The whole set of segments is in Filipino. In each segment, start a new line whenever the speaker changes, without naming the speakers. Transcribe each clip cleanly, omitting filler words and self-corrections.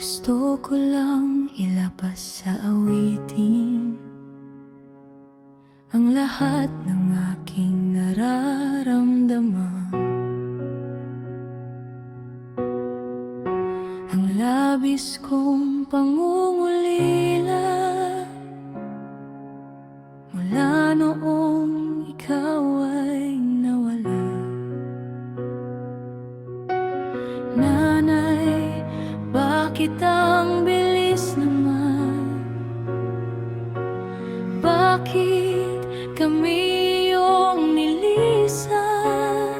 Gusto ko lang ilabas sa awitin ang lahat ng aking nararamdaman. Ang labis kong pangungulila mula noong ikaw ay nawala. Nanay, bakit ang bilis naman? Bakit kami iyong nilisan?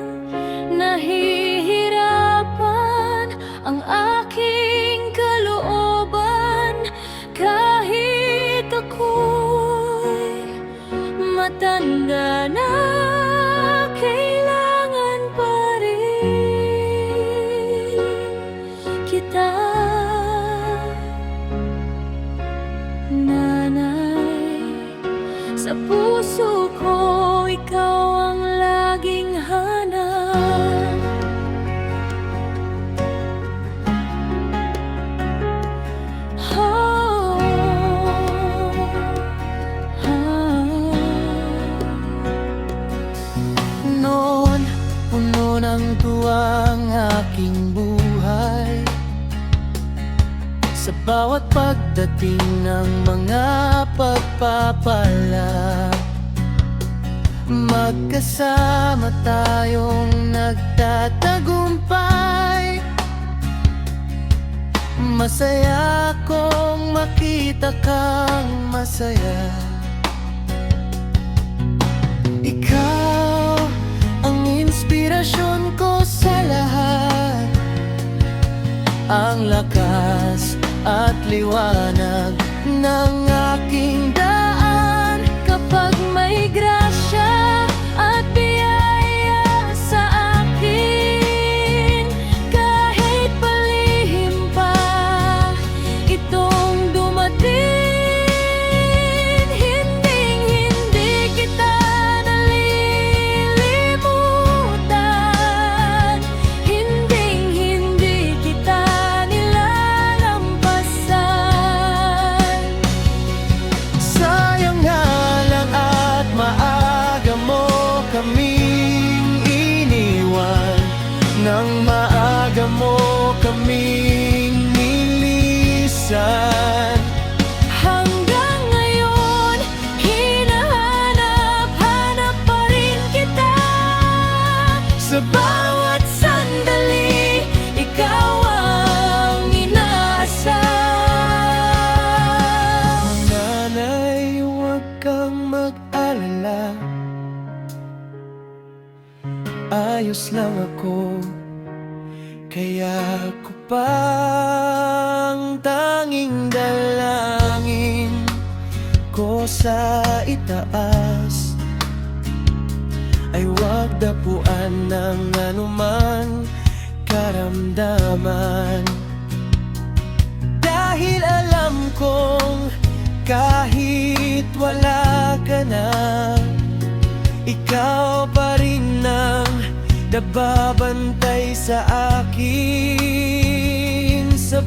Nahihirapan ang aking kalooban kahit ako'y matanda na. Kailangan pa rin kita, nanay. Sa puso ko, ikaw ang laging hanap. Oh,
Noon, puno ng tuwa ang aking buhay. Sa bawat pagdating ng mga pagpapala, magkasama tayong nagtatagumpay. Masaya kong makita kang masaya. Ikaw ang inspirasyon ko sa lahat, ang lakas at liwanag ng aking daan.
kapag may grasya at biyaya sa akin, kahit palihim pa itong dumating, hinding-hindi kita nalilimutan, hinding-hindi kita nilalampasan.
Sayang nga lang at maaga mo kaming iniwan, nang maaga mo kaming nilisan.
Hanggang ngayon, hinahanap-hanap pa rin kita.
Sa
Bawat sandali, ikaw ang inaasam.
nanay, huwag kang mag-alala, ayos lang ako. Kaya ko pang tanging dalangin ko sa itaas ay huwag dapuan ng anuman karamdaman. Dahil alam kong kahit wala ka na, ikaw pa rin ang nababantay sa akin. Sa